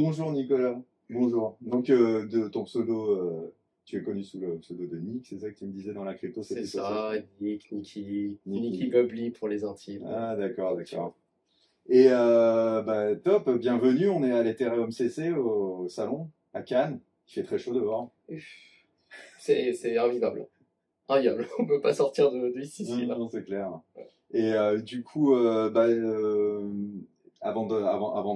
Bonjour Nicolas. Bonjour. Donc de ton pseudo, tu es connu sous le pseudo de Nick, c'est ça que tu me disais dans la crypto, C'est c'était quoi ça, ça? Nick, Nicky, Nicky. Gobli pour les intimes. Ah d'accord, Comme tu veux. d'accord. Et bah, top, bienvenue, on est à l'Ethereum CC au salon à Cannes. Il fait très chaud dehors. C'est invivable. Invivable. On peut pas sortir de ici, Non, là. non, c'est clair. Et du coup, bah, avant de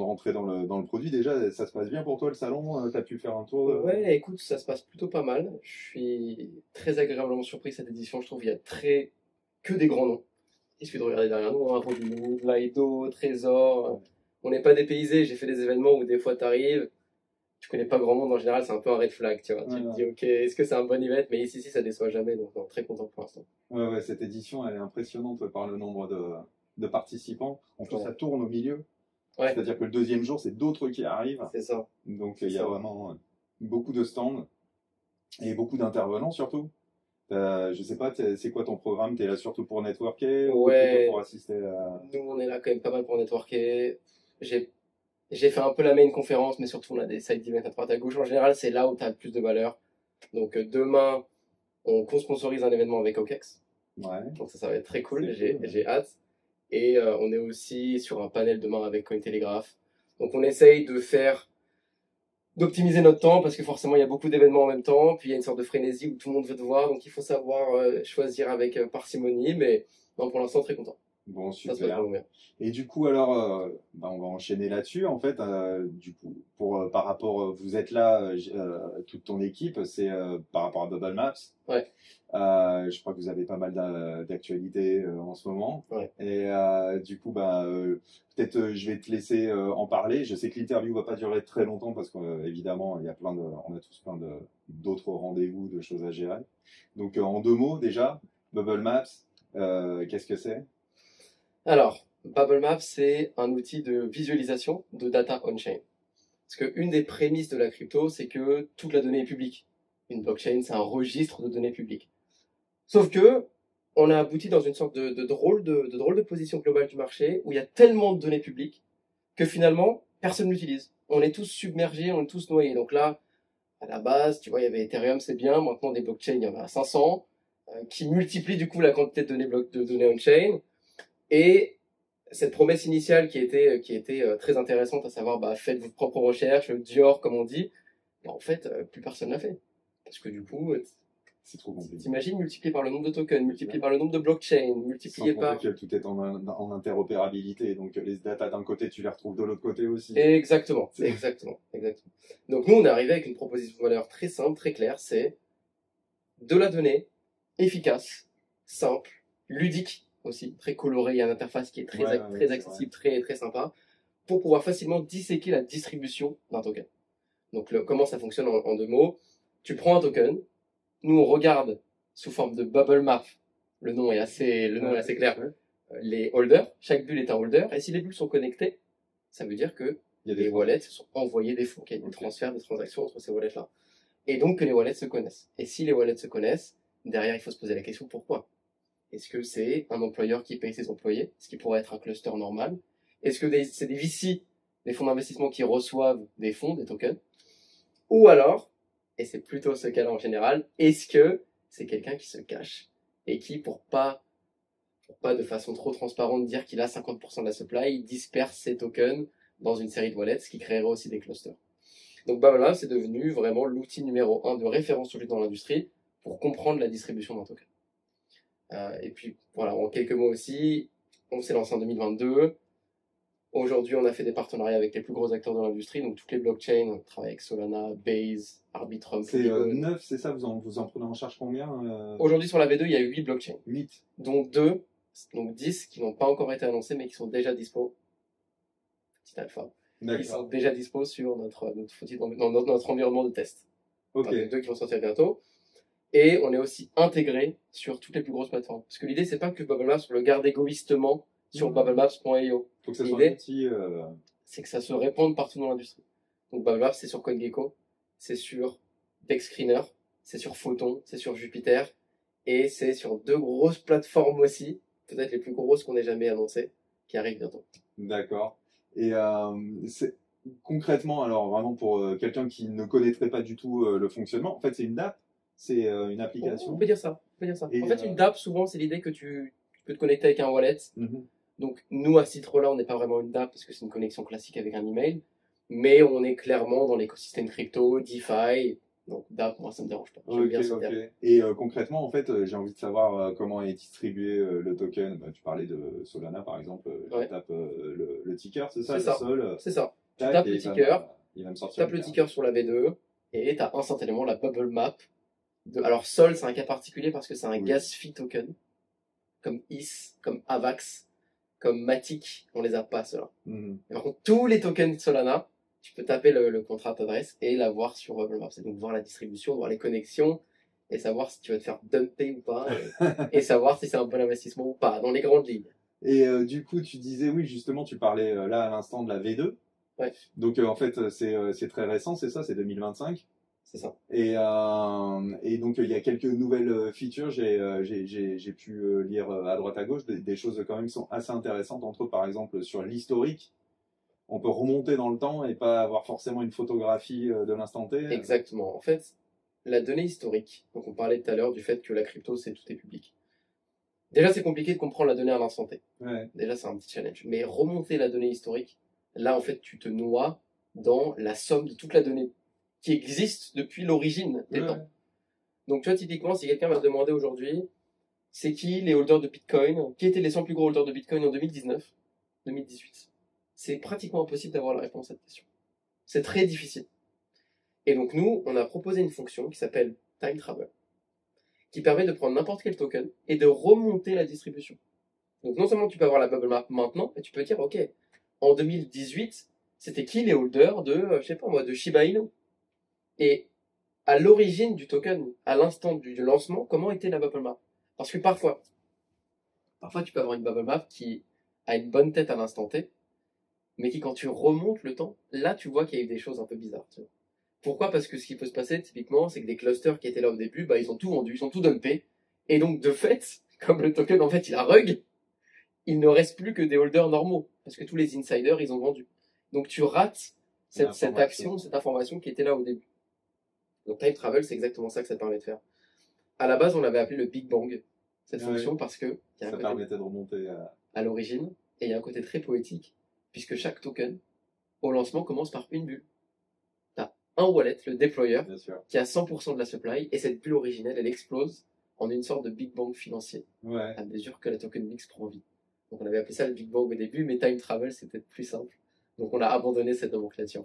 rentrer dans le produit, déjà, ça se passe bien pour toi le salon? T'as pu faire un tour Ouais, écoute, ça se passe plutôt pas mal. Je suis très agréablement surpris cette édition. Je trouve qu'il y a que des grands noms. Il suffit de regarder derrière nous, hein, Robinhood, Lido, Trésor. On n'est pas dépaysé. J'ai fait des événements où des fois t'arrives, tu connais pas grand monde en général, c'est un peu un red flag, tu vois. Tu te Ouais, dis, ok, est-ce que c'est un bon event? Mais ici, ça déçoit jamais, donc non, très content pour l'instant. ouais, ouais, cette édition, elle est impressionnante par le nombre de participants. En plus, ça Ouais, tourne au milieu. ouais, C'est-à-dire que le deuxième jour, c'est d'autres qui arrivent. c'est ça, Donc, c'est il y a ça. vraiment beaucoup de stands et beaucoup d'intervenants surtout. Je sais pas, c'est quoi ton programme? T'es là surtout pour networker ou plutôt pour Ouais, assister à... nous, on est là quand même pas mal pour networker. J'ai, j'ai fait un peu la main conférence, mais surtout, on a des side events à droite à gauche. En général, c'est là où tu as le plus de valeur. Donc, demain, on co-sponsorise un événement avec OKEx. Ouais, Donc, ça va être très cool. c'est cool. Ouais. J'ai hâte. Et on est aussi sur un panel demain avec Cointelegraph. Donc, on essaye d'optimiser notre temps parce que forcément il y a beaucoup d'événements en même temps, puis il y a une sorte de frénésie où tout le monde veut te voir, donc il faut savoir choisir avec parcimonie, mais non, pour l'instant très content. Bon, Ça se passe super. vraiment bien. Et du coup, alors, bah, on va enchaîner là-dessus. En fait, du coup, par rapport, vous êtes là, toute ton équipe, c'est par rapport à Bubble Maps. Ouais, Je crois que vous avez pas mal d'actualités en ce moment. ouais. Et du coup, bah, peut-être je vais te laisser en parler. Je sais que l'interview va pas durer très longtemps parce qu'évidemment, il y a on a tous plein d'autres rendez-vous, de choses à gérer. Donc, en deux mots déjà, Bubble Maps, qu'est-ce que c'est? Alors, Bubble Map, c'est un outil de visualisation de data on-chain. Parce qu'une des prémices de la crypto, c'est que toute la donnée est publique. Une blockchain, c'est un registre de données publiques. Sauf que, on a abouti dans une sorte de drôle de position globale du marché où il y a tellement de données publiques que finalement, personne n'utilise. On est tous submergés, on est tous noyés. Donc là, à la base, tu vois, il y avait Ethereum, c'est bien. Maintenant, des blockchains, il y en a 500, qui multiplient du coup la quantité de données on-chain. Et cette promesse initiale qui était très intéressante, à savoir, bah, faites vos propres recherches, Dior, comme on dit, bah, en fait, plus personne l'a fait. Parce que du coup, C'est trop compliqué. t'imagines multiplié par le nombre de tokens, multiplié par le nombre de blockchains, Sans multiplié compter par... que tout est en interopérabilité. Donc, les datas d'un côté, tu les retrouves de l'autre côté aussi. Exactement, exactement, exactement. Donc nous, on est arrivé avec une proposition de valeur très simple, très claire, c'est de la donnée efficace, simple, ludique aussi, très colorée, il y a une interface qui est Ouais, ouais, ouais, très c'est vrai. accessible, très sympa, pour pouvoir facilement disséquer la distribution d'un token. Donc comment ça fonctionne en deux mots? Tu prends un token, nous on regarde sous forme de bubble map, le nom est assez clair, Ouais. les holders, chaque bulle est un holder, et si les bulles sont connectées, ça veut dire que Il y a des les trans- wallets se sont envoyés des fonds, qu'il y a des Ok. transferts, des transactions entre ces wallets-là. Et donc que les wallets se connaissent. Et si les wallets se connaissent, derrière il faut se poser la question pourquoi. Est-ce que c'est un employeur qui paye ses employés, ce qui pourrait être un cluster normal? Est-ce que c'est des VC, des fonds d'investissement qui reçoivent des fonds, des tokens? Ou alors, et c'est plutôt ce cas-là en général, est-ce que c'est quelqu'un qui se cache et qui, pour pas de façon trop transparente dire qu'il a 50% de la supply, il disperse ses tokens dans une série de wallets, ce qui créerait aussi des clusters. Donc bah voilà, c'est devenu vraiment l'outil numéro un de référence aujourd'hui dans l'industrie pour comprendre la distribution d'un token. Et puis voilà, en quelques mots aussi, on s'est lancé en 2022. Aujourd'hui, on a fait des partenariats avec les plus gros acteurs de l'industrie, donc toutes les blockchains, on travaille avec Solana, Base, Arbitrum, C'est Polygon. 9, c'est ça? Vous en prenez en charge combien Aujourd'hui, sur la V2, il y a 8 blockchains, 8. dont 2, donc 10 qui n'ont pas encore été annoncés, mais qui sont déjà dispo. Petit alpha. Ils sont D'accord. déjà dispo sur notre environnement de test. Ok. Enfin, donc 2 qui vont sortir bientôt. Et on est aussi intégré sur toutes les plus grosses plateformes. Parce que l'idée, c'est pas que Bubble Maps, on le garde égoïstement sur bubblemaps.io. Faut que ça soit un L'idée, outil. c'est que ça se répande partout dans l'industrie. Donc Bubble Maps, c'est sur CoinGecko, c'est sur DexScreener, c'est sur Photon, c'est sur Jupiter, et c'est sur 2 grosses plateformes aussi, peut-être les plus grosses qu'on ait jamais annoncées, qui arrivent bientôt. D'accord. Et concrètement, alors vraiment pour quelqu'un qui ne connaîtrait pas du tout le fonctionnement, en fait, c'est une dApp, c'est une On application. peut dire ça. On peut dire ça. Et, En fait, une DApp, souvent, c'est l'idée que tu peux te connecter avec un wallet. mhm. Donc, nous, à ce titre-là, on n'est pas vraiment une DApp parce que c'est une connexion classique avec un email. Mais on est clairement dans l'écosystème crypto, DeFi. Donc, DApp, moi, ça me dérange pas. J'aime bien ce terme. Et concrètement, en fait, j'ai envie de savoir comment est distribué le token. Bah, tu parlais de Solana, par exemple. Je Ouais. tape le ticker, c'est ça, C'est le ça. Sol. C'est ça. Tu Tac, tapes et le ticker, il va me tu sortir tapes le ticker sur la V2 et tu as instantanément la bubble map. Alors, Sol, c'est un cas particulier parce que c'est un Oui. gas fee token. Comme IS, comme AVAX, comme Matic. On les a pas, ceux-là. Mhm. Par contre, tous les tokens Solana, tu peux taper le contrat d'adresse et la voir sur Bubble Maps. Et donc voir la distribution, voir les connexions et savoir si tu vas te faire dumper ou pas et savoir si c'est un bon investissement ou pas dans les grandes lignes. Et du coup, tu disais, oui, justement, tu parlais là à l'instant de la V2. Ouais. Donc en fait, c'est très récent, c'est ça, c'est 2025. C'est ça. Et donc il y a quelques nouvelles features, j'ai pu lire à droite à gauche des choses quand même qui sont assez intéressantes, entre autres par exemple sur l'historique. On peut remonter dans le temps et pas avoir forcément une photographie de l'instant T. Exactement. En fait, la donnée historique, donc on parlait tout à l'heure du fait que la crypto, c'est tout est public. Déjà, c'est compliqué de comprendre la donnée à l'instant T. Ouais. Déjà, c'est un petit challenge. Mais remonter la donnée historique, là, en fait, tu te noies dans la somme de toute la donnée qui existe depuis l'origine des temps. Donc, tu vois, typiquement, si quelqu'un va te demander aujourd'hui, c'est qui les holders de Bitcoin, qui étaient les 100 plus gros holders de Bitcoin en 2019, 2018, c'est pratiquement impossible d'avoir la réponse à cette question. C'est très difficile. Et donc, nous, on a proposé une fonction qui s'appelle Time Travel, qui permet de prendre n'importe quel token et de remonter la distribution. Donc, non seulement tu peux avoir la bubble map maintenant, mais tu peux dire, OK, en 2018, c'était qui les holders de, je sais pas moi, de Shiba Inu? Et à l'origine du token, à l'instant du lancement, comment était la bubble map? Parce que parfois tu peux avoir une bubble map qui a une bonne tête à l'instant T, mais qui, quand tu remontes le temps, là, tu vois qu'il y a eu des choses un peu bizarres. Tu vois. Pourquoi? Parce que ce qui peut se passer, typiquement, c'est que des clusters qui étaient là au début, bah, ils ont tout vendu, ils ont tout dumpé. Et donc, de fait, comme le token, en fait, il a rug, il ne reste plus que des holders normaux. Parce que tous les insiders, ils ont vendu. Donc, tu rates cette action, cette information qui était là au début. Donc, Time Travel, c'est exactement ça que ça permet de faire. À la base, on l'avait appelé le Big Bang, cette fonction, parce que ça permettait de remonter à l'origine, et il y a un côté très poétique, puisque chaque token, au lancement, commence par une bulle. T'as un wallet, le déployeur, qui a 100% de la supply, et cette bulle originelle, elle explose en une sorte de Big Bang financier, à mesure que la token mix prend vie. Donc on avait appelé ça le Big Bang au début, mais Time Travel, c'était plus simple. Donc on a abandonné cette nomenclature.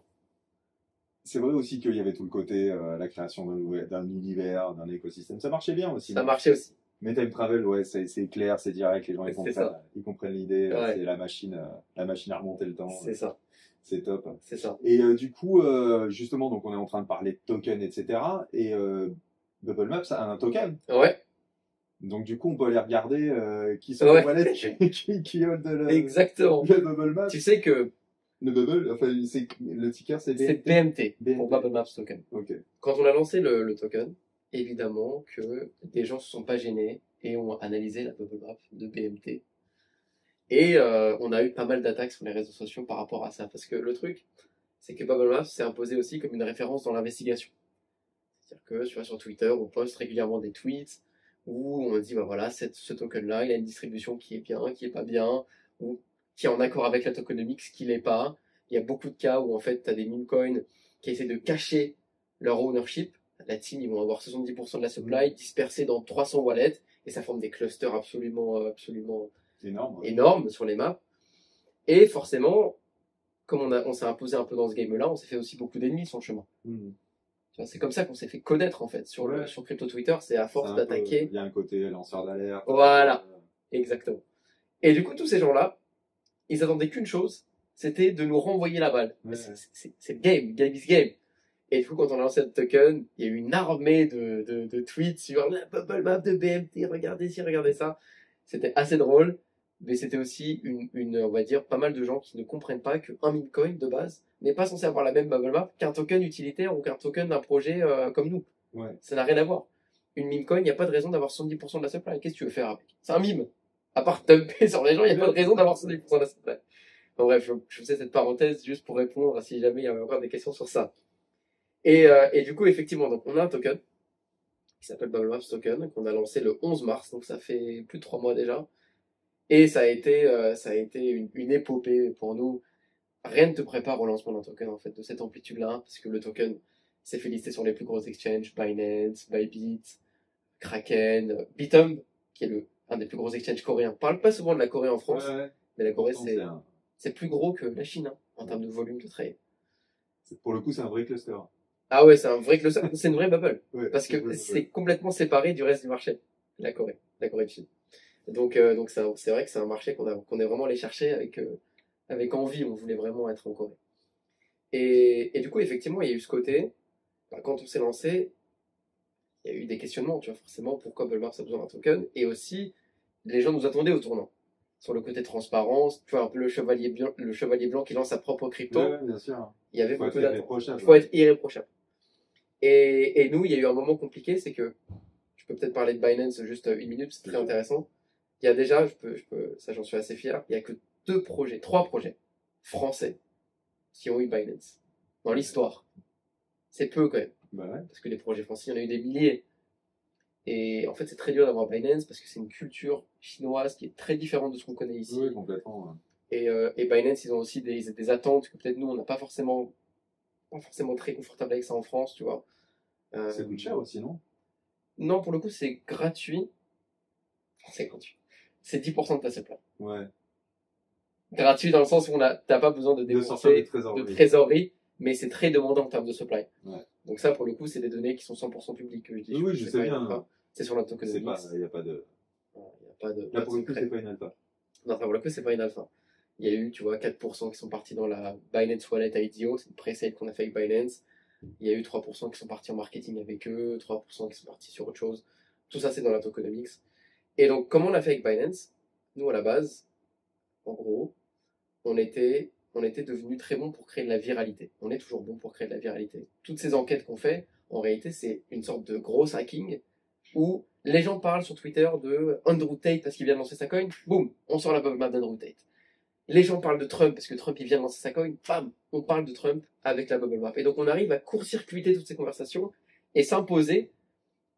C'est vrai aussi qu'il y avait tout le côté, la création d'un univers, d'un écosystème. Ça marchait bien aussi. Ça marchait aussi. Mais Time Travel, ouais, c'est clair, c'est direct, les gens ils comprennent l'idée, c'est la machine à remonter le temps. C'est ça. C'est top. C'est ça. Et du coup, justement, donc on est en train de parler de tokens, etc. Et Bubble Maps a un token. Ouais. Donc du coup, on peut aller regarder qui sont les wallets qui hold Exactement. le Bubble Maps. Tu sais que le Bubble, enfin, le ticker, c'est BMT, pour Bubble Maps Token. Okay. Quand on a lancé le token, évidemment que des gens se sont pas gênés et ont analysé la bubble map de BMT. Et on a eu pas mal d'attaques sur les réseaux sociaux par rapport à ça. Parce que le truc, c'est que Bubble Maps s'est imposé aussi comme une référence dans l'investigation. C'est-à-dire que tu vois, sur Twitter, on poste régulièrement des tweets où on dit, bah voilà, ce token-là, il a une distribution qui est bien, qui est pas bien, ou qui est en accord avec la tokenomics, qui l'est pas. Il y a beaucoup de cas où en fait, tu as des meme coins qui essaient de cacher leur ownership. La team, ils vont avoir 70% de la supply dispersée dans 300 wallets et ça forme des clusters absolument énormes sur les maps. Et forcément, comme on s'est imposé un peu dans ce game-là, on s'est fait aussi beaucoup d'ennemis sur le chemin. C'est comme ça qu'on s'est fait connaître en fait sur Crypto Twitter, c'est à force d'attaquer. Il y a un côté lanceur d'alerte. Voilà, exactement. Et du coup, tous ces gens-là, ils attendaient qu'une chose, c'était de nous renvoyer la balle. C'est le game is game. Et du coup, quand on a lancé le token, il y a eu une armée de tweets sur la bubble map de BMT, regardez ci, regardez ça. C'était assez drôle, mais c'était aussi on va dire, pas mal de gens qui ne comprennent pas qu'un meme coin de base n'est pas censé avoir la même bubble map qu'un token utilitaire ou qu'un token d'un projet comme nous. Ça n'a rien à voir. Une meme coin, il n'y a pas de raison d'avoir 70% de la supply. Qu'est-ce que tu veux faire avec? C'est un meme. À part dumper sur les gens, il n'y a pas de raison d'avoir 70% de la supply. Enfin, bref, je faisais cette parenthèse juste pour répondre à si jamais il y avait encore des questions sur ça. Et du coup, effectivement, donc on a un token qui s'appelle Bubble Maps Token, qu'on a lancé le 11 mars, donc ça fait plus de 3 mois déjà. Et ça a été une épopée pour nous. Rien ne te prépare au lancement d'un token en fait de cette amplitude-là, parce que le token s'est fait lister sur les plus gros exchanges, Binance, Bybit, Kraken, Bithumb, qui est un des plus gros exchanges coréens. On parle pas souvent de la Corée en France, Ouais. mais la Corée Pourtant, c'est plus gros que la Chine hein, en termes de volume de trade. pour le coup, c'est un vrai cluster. Ah ouais, c'est un vrai cluster, c'est une vraie bubble, Ouais, parce c'est une que vraie c'est bubble. complètement séparé du reste du marché, la Corée de Chine. Donc c'est vrai que c'est un marché qu'on est vraiment allé chercher avec envie, on voulait vraiment être en Corée. Et du coup, effectivement, il y a eu ce côté, bah, quand on s'est lancé, il y a eu des questionnements, tu vois, forcément, pourquoi Bullmars a besoin d'un token, et aussi, les gens nous attendaient au tournant. Sur le côté transparence, tu vois, un peu le chevalier blanc qui lance sa propre crypto, Ouais, bien sûr. il y avait Faut être beaucoup d'attentes. Il irréprochable. faut être irréprochable. Et nous, il y a eu un moment compliqué, c'est que, je peux peut-être parler de Binance juste une minute, c'est très intéressant. Il y a déjà, ça j'en suis assez fier, il y a que trois projets français qui ont eu Binance dans l'histoire. C'est peu quand même, Bah ouais. parce que les projets français, il y en a eu des milliers. Et en fait, c'est très dur d'avoir Binance parce que c'est une culture chinoise qui est très différente de ce qu'on connaît ici. Oui, complètement. Et Binance, ils ont aussi des attentes que peut-être nous, on n'a pas forcément très confortable avec ça en France, tu vois. Ça coûte cher aussi, non? Non, pour le coup, c'est gratuit. C'est gratuit. C'est 10% de ta supply. Ouais. Gratuit dans le sens où t'as pas besoin de De sortir de débourser de trésorerie. trésorerie, mais c'est très demandant en termes de supply. Ouais. Donc ça, pour le coup, c'est des données qui sont 100% publiques que je dis. Oui, je sais pas bien. une alpha. C'est sur la C'est pas, tokenomics. il n'y a pas de. Il n'y a pas de, Là, pas de pour le coup, c'est secret. pas une alpha. Non, enfin, pour le coup, c'est pas une alpha. Il y a eu, tu vois, 4% qui sont partis dans la Binance Wallet IDO, c'est une pré-sale qu'on a fait avec Binance. Il y a eu 3% qui sont partis en marketing avec eux, 3% qui sont partis sur autre chose. Tout ça, c'est dans la tokenomics. Et donc, comment on a fait avec Binance? Nous, à la base, en gros, on était devenu très bon pour créer de la viralité. On est toujours bon pour créer de la viralité. Toutes ces enquêtes qu'on fait, en réalité, c'est une sorte de gros hacking où les gens parlent sur Twitter de Andrew Tate parce qu'il vient de lancer sa coin, boum, on sort la bubble map d'Andrew Tate. Les gens parlent de Trump parce que Trump il vient de lancer sa coin, bam, on parle de Trump avec la bubble map. Et donc on arrive à court-circuiter toutes ces conversations et s'imposer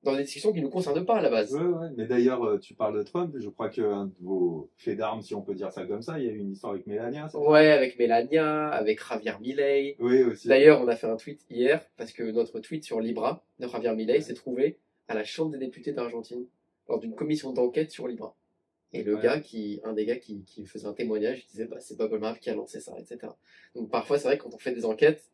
dans des discussions qui ne nous concernent pas à la base. Ouais, ouais. Mais d'ailleurs, tu parles de Trump. Je crois qu'un de vos faits d'armes, si on peut dire ça comme ça, il y a eu une histoire avec Mélania, c'est ça? Ouais, avec Melania, avec Javier Milei. Oui, aussi. D'ailleurs, on a fait un tweet hier parce que notre tweet sur Libra de Javier Milei s'est trouvé à la Chambre des députés d'Argentine lors d'une commission d'enquête sur Libra. Et le Ouais. gars un des gars qui faisait un témoignage, il disait bah, c'est Bubble qui a lancé ça, etc. Donc parfois, c'est vrai que quand on fait des enquêtes,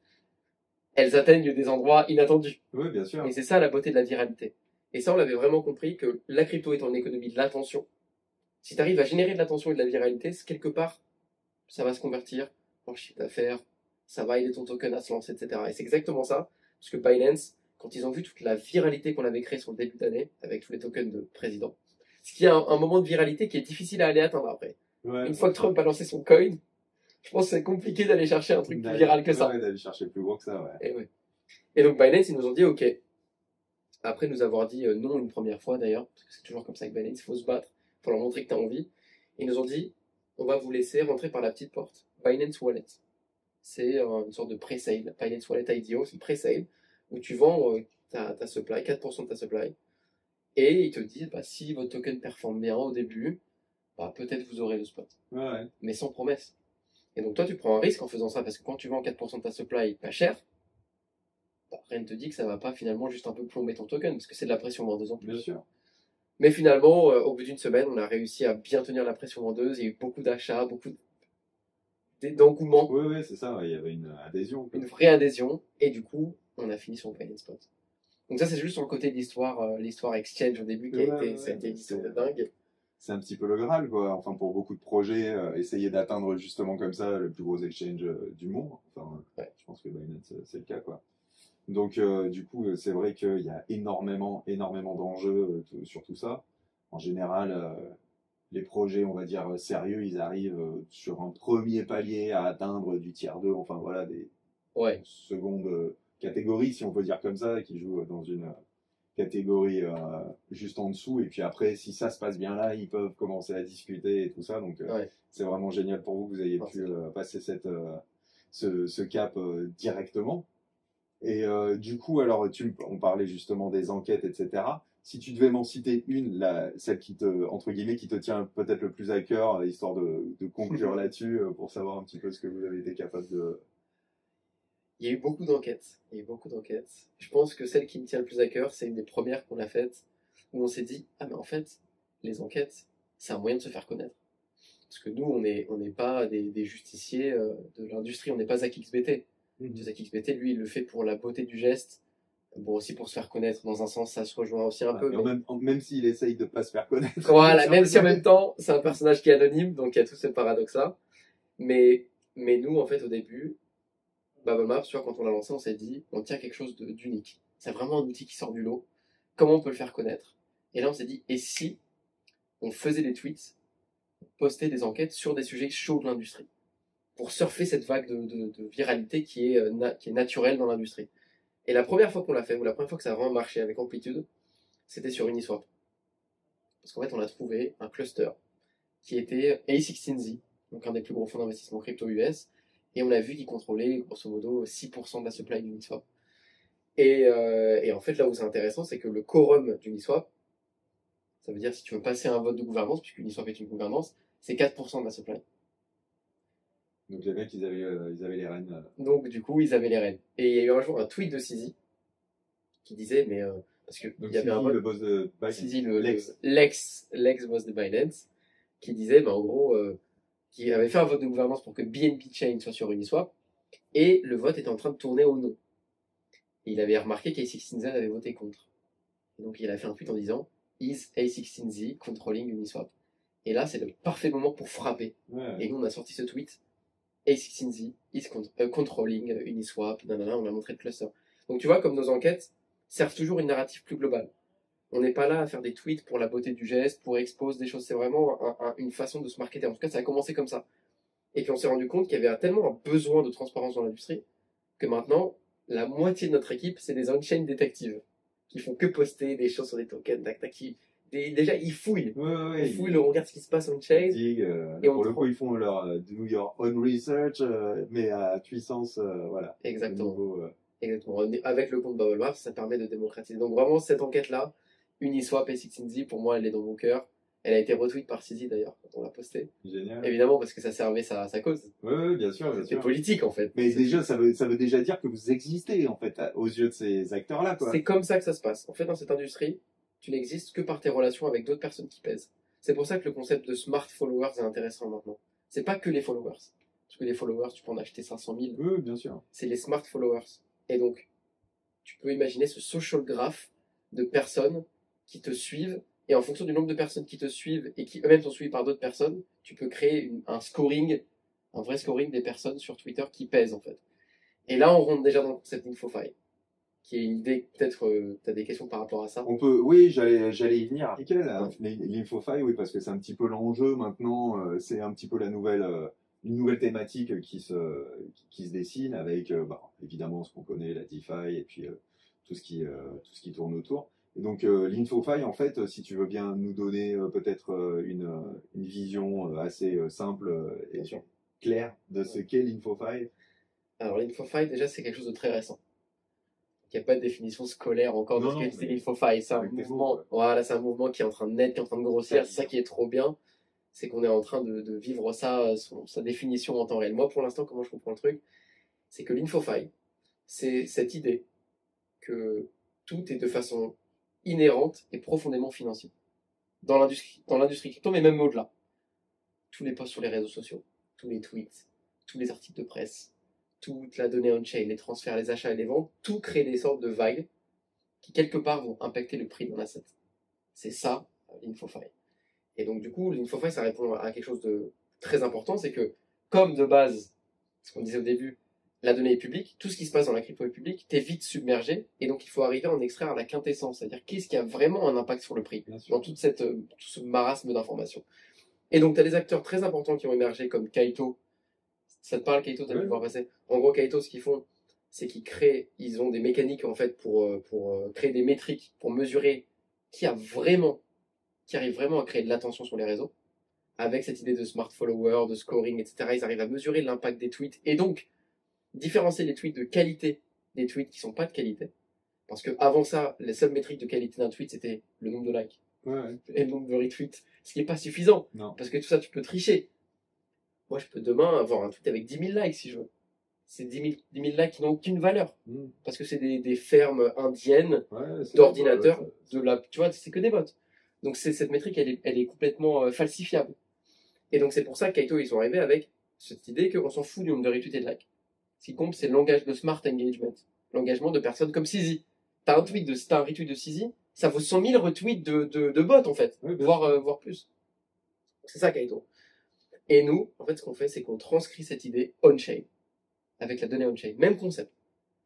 elles atteignent des endroits inattendus. Oui, bien sûr. Et c'est ça la beauté de la viralité. Et ça, on l'avait vraiment compris que la crypto étant une économie de l'attention, si tu arrives à générer de l'attention et de la viralité, quelque part, ça va se convertir en chiffre d'affaires, ça va aider ton token à se lancer, etc. Et c'est exactement ça, parce que Binance, quand ils ont vu toute la viralité qu'on avait créée sur le début d'année, avec tous les tokens de président, ce qui est un moment de viralité qui est difficile à aller atteindre après. Ouais. Une fois que Trump a lancé son coin, je pense que c'est compliqué d'aller chercher un truc plus viral que ça. Ouais, d'aller chercher plus gros que ça, ouais. Et donc Binance, ils nous ont dit OK. Après nous avoir dit non une première fois d'ailleurs, parce que c'est toujours comme ça avec Binance, il faut se battre pour leur montrer que tu as envie. Ils nous ont dit on va vous laisser rentrer par la petite porte. Binance Wallet. C'est une sorte de pre-sale. Binance Wallet IDO, c'est une pre-sale où tu vends ta supply, 4% de ta supply. Et ils te disent, bah, si votre token performe bien au début, bah, peut-être vous aurez le spot. Ouais. Mais sans promesse. Et donc toi, tu prends un risque en faisant ça parce que quand tu vends 4% de ta supply pas cher, bah, rien ne te dit que ça va pas finalement juste un peu plomber ton token parce que c'est de la pression vendeuse en plus. Bien sûr. Mais finalement, au bout d'une semaine, on a réussi à bien tenir la pression vendeuse. Il y a eu beaucoup d'achats, beaucoup d'engouement. Oui, oui, c'est ça. Il y avait une adhésion. Une vraie adhésion, et du coup, on a fini sur le Binance Spot. Donc ça, c'est juste sur le côté de l'histoire exchange au début qui ça a été une histoire de dingue. C'est un petit peu le Graal, quoi. Enfin, pour beaucoup de projets, essayer d'atteindre justement comme ça le plus gros exchange du monde. Enfin, je pense que Binance, c'est le cas, quoi. Donc, du coup, c'est vrai qu'il y a énormément d'enjeux sur tout ça. En général, les projets, on va dire, sérieux, ils arrivent sur un premier palier à atteindre du tier 2, enfin voilà, des secondes catégories, si on peut dire comme ça, qui jouent dans une catégorie juste en dessous. Et puis après, si ça se passe bien là, ils peuvent commencer à discuter et tout ça. Donc, Ouais. c'est vraiment génial pour vous que vous ayez Non, pu passer ce cap directement. Et du coup, alors, on parlait justement des enquêtes, etc. Si tu devais m'en citer une, celle qui te, entre guillemets, qui te tient peut-être le plus à cœur, histoire de conclure là-dessus, pour savoir un petit peu ce que vous avez été capable de. Il y a eu beaucoup d'enquêtes. Il y a eu beaucoup d'enquêtes. Je pense que celle qui me tient le plus à cœur, c'est une des premières qu'on a faites, où on s'est dit, ah mais en fait, les enquêtes, c'est un moyen de se faire connaître. Parce que nous, on n'est pas des justiciers de l'industrie, on n'est pas Zach XBT. Zach XBT, lui, il le fait pour la beauté du geste, bon, aussi pour se faire connaître. Dans un sens, ça se rejoint aussi un peu. Et même s'il essaye de pas se faire connaître. Voilà, même si en même temps, c'est un personnage qui est anonyme, donc il y a tout ce paradoxe-là. Mais nous, en fait, au début, Bubble Maps, tu vois, quand on l'a lancé, on s'est dit, on tient quelque chose d'unique. C'est vraiment un outil qui sort du lot. Comment on peut le faire connaître? Et là, on s'est dit, et si on faisait des tweets, postait des enquêtes sur des sujets chauds de l'industrie, pour surfer cette vague de viralité qui est naturelle dans l'industrie. Et la première fois qu'on l'a fait, ou la première fois que ça a vraiment marché avec amplitude, c'était sur Uniswap. Parce qu'en fait, on a trouvé un cluster qui était A16Z, donc un des plus gros fonds d'investissement crypto US, et on a vu qu'il contrôlait grosso modo 6% de la supply d'Uniswap. Et en fait, là où c'est intéressant, c'est que le quorum d'Uniswap, ça veut dire si tu veux passer un vote de gouvernance, puisque Uniswap est une gouvernance, c'est 4% de la supply. Donc les mecs, ils avaient les rênes. Donc du coup, ils avaient les rênes. Et il y a eu un jour un tweet de Sizi qui disait, mais parce que Donc il y avait un vote, le boss de Binance. Sizi, l'ex boss de Binance, qui disait, en gros, qui avait fait un vote de gouvernance pour que BNB Chain soit sur Uniswap, et le vote était en train de tourner au non. Et il avait remarqué qu'A16Z avait voté contre. Et donc il a fait un tweet en disant, Is A16Z controlling Uniswap? Et là, c'est le parfait moment pour frapper. Ouais. Et nous, on a sorti ce tweet. A16Z is controlling Uniswap, nanana, on a montré le cluster. Donc tu vois, comme nos enquêtes servent toujours une narrative plus globale. On n'est pas là à faire des tweets pour la beauté du geste, pour exposer des choses. C'est vraiment une façon de se marketer. En tout cas, ça a commencé comme ça. Et puis on s'est rendu compte qu'il y avait tellement un besoin de transparence dans l'industrie que maintenant, la moitié de notre équipe, c'est des on-chain détectives qui font que poster des choses sur des tokens, tac, tac, déjà, ils fouillent. Ouais, ils fouillent, ils regardent ce qui se passe on-chain. Et pour le coup, ils font do your own research, mais à puissance, voilà. Exactement. Niveau, Exactement. Avec le compte Bubble Maps, ça permet de démocratiser. Donc vraiment, cette enquête-là, Uniswap et 16Z, pour moi, elle est dans mon cœur. Elle a été retweet par Sizi d'ailleurs, quand on l'a posté. Génial. Évidemment, parce que ça servait sa cause. Oui, bien sûr. C'est politique, en fait. Mais déjà, ça veut déjà dire que vous existez, en fait, aux yeux de ces acteurs-là, quoi. C'est comme ça que ça se passe. En fait, dans cette industrie, tu n'existes que par tes relations avec d'autres personnes qui pèsent. C'est pour ça que le concept de smart followers est intéressant maintenant. C'est pas que les followers. Parce que les followers, tu peux en acheter 500 000. Oui, bien sûr. C'est les smart followers. Et donc, tu peux imaginer ce social graph de personnes qui te suivent. Et en fonction du nombre de personnes qui te suivent et qui eux-mêmes sont suivis par d'autres personnes, tu peux créer un scoring, un vrai scoring des personnes sur Twitter qui pèsent, en fait. Et là, on rentre déjà dans cette InfoFi, qui est une idée, peut-être, tu as des questions par rapport à ça? Oui, j'allais y venir. Nickel, l'InfoFi, oui, parce que c'est un petit peu l'enjeu maintenant, c'est un petit peu une nouvelle thématique qui se dessine avec, évidemment, ce qu'on connaît, la DeFi, et puis tout ce qui tourne autour. Et donc, l'InfoFi, en fait, si tu veux bien nous donner peut-être une vision assez simple et claire de ce qu'est l'InfoFi. Alors, l'InfoFi, déjà, c'est quelque chose de très récent. Il n'y a pas de définition scolaire encore de ce qu'est l'InfoFi. C'est un mouvement, voilà, c'est un mouvement qui est en train de naître, qui est en train de grossir. C'est ça qui est trop bien. C'est qu'on est en train de vivre ça, sa définition en temps réel. Moi, pour l'instant, comment je comprends le truc, c'est que l'InfoFi, c'est cette idée que tout est de façon inhérente et profondément financier. Dans l'industrie crypto, mais même au-delà. Tous les posts sur les réseaux sociaux, tous les tweets, tous les articles de presse, toute la donnée on-chain, les transferts, les achats et les ventes, tout crée des sortes de vagues qui, quelque part, vont impacter le prix d'un asset. C'est ça, l'InfoFi. Et donc, du coup, l'InfoFi, ça répond à quelque chose de très important, c'est que, comme de base, ce qu'on disait au début, la donnée est publique, tout ce qui se passe dans la crypto est public, t'es vite submergé, et donc il faut arriver à en extraire la quintessence, c'est-à-dire qu'est-ce qui a vraiment un impact sur le prix, dans tout ce marasme d'informations. Et donc, tu as des acteurs très importants qui ont émergé, comme Kaito. Ça te parle, Kaito? T'as dû le voir passer. En gros, Kaito, ce qu'ils font, c'est ils ont des mécaniques en fait pour créer des métriques, pour mesurer qui arrive vraiment à créer de l'attention sur les réseaux. Avec cette idée de smart follower, de scoring, etc., ils arrivent à mesurer l'impact des tweets et donc différencier les tweets de qualité des tweets qui sont pas de qualité. Parce que avant ça, les seules métriques de qualité d'un tweet, c'était le nombre de likes et le nombre de retweets, ce qui n'est pas suffisant. Non. Parce que tout ça, tu peux tricher. Moi, je peux demain avoir un tweet avec 10 000 likes si je veux. C'est 10 000 likes qui n'ont aucune valeur. Parce que c'est des fermes indiennes d'ordinateurs. Tu vois, c'est que des bots. Donc cette métrique, elle est complètement falsifiable. Et donc c'est pour ça que Kaito, ils sont arrivés avec cette idée qu'on s'en fout du nombre de retweets et de likes. Ce qui compte, c'est le smart engagement. L'engagement de personnes comme Sizi. T'as un retweet de Sizi, ça vaut 100 000 retweets de bots, en fait. Voire plus. C'est ça, Kaito. Et nous, en fait, ce qu'on fait, c'est qu'on transcrit cette idée on-chain. Avec la donnée on-chain. Même concept.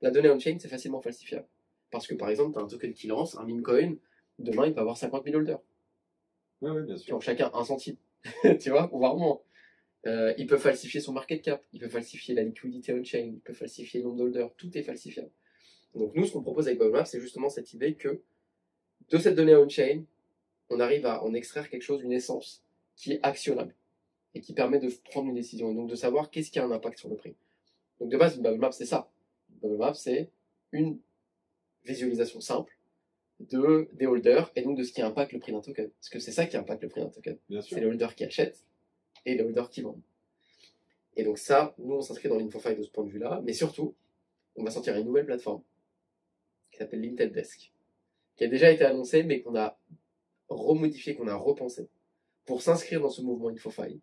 La donnée on-chain, c'est facilement falsifiable. Parce que, par exemple, t'as un token qui lance, un meme coin, demain, il peut avoir 50 000 holders. Oui, bien sûr. Qui ont chacun 1 centime. Tu vois, voire moins. Il peut falsifier son market cap, il peut falsifier la liquidité on-chain, il peut falsifier le nombre d'holders, tout est falsifiable. Donc nous, ce qu'on propose avec BubbleMap, c'est justement cette idée que de cette donnée on-chain, on arrive à en extraire quelque chose, une essence, qui est actionnable, et qui permet de prendre une décision, et donc de savoir qu'est-ce qui a un impact sur le prix. Donc de base, BubbleMap, c'est ça. BubbleMap, c'est une visualisation simple des holders, et donc de ce qui impacte le prix d'un token. Parce que c'est ça qui impacte le prix d'un token. C'est les holders qui achètent, et les holders qui vendent. Et donc ça, nous on s'inscrit dans l'InfoFi de ce point de vue-là, mais surtout, on va sortir une nouvelle plateforme qui s'appelle l'Intel Desk, qui a déjà été annoncée, mais qu'on a remodifié, qu'on a repensé, pour s'inscrire dans ce mouvement InfoFi,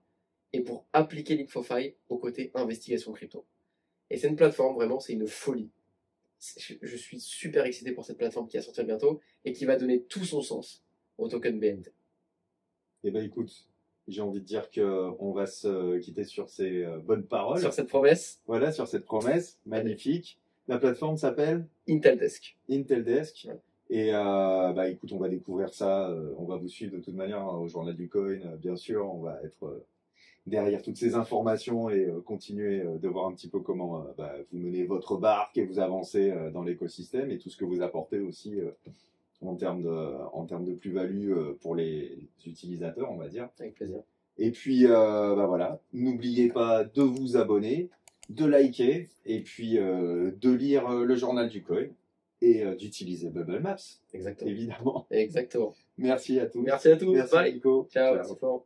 et pour appliquer l'InfoFi au côté investigation crypto. Et c'est une plateforme, vraiment, c'est une folie. Je suis super excité pour cette plateforme qui va sortir bientôt, et qui va donner tout son sens au token BNT. Eh ben écoute, j'ai envie de dire qu'on va se quitter sur ces bonnes paroles. Sur cette promesse. Voilà, sur cette promesse magnifique. La plateforme s'appelle Intel Desk. Intel Desk. Ouais. Et écoute, on va découvrir ça. On va vous suivre de toute manière au Journal du Coin, bien sûr. On va être derrière toutes ces informations et continuer de voir un petit peu comment vous menez votre barque et vous avancez dans l'écosystème et tout ce que vous apportez aussi en termes de plus-value pour les utilisateurs, on va dire. Avec plaisir. Et puis, voilà, n'oubliez pas de vous abonner, de liker, et puis de lire le journal du coin, et d'utiliser Bubble Maps. Exactement. Évidemment. Exactement. Merci à tous. Merci à tous. Merci Bye. Nico. Ciao.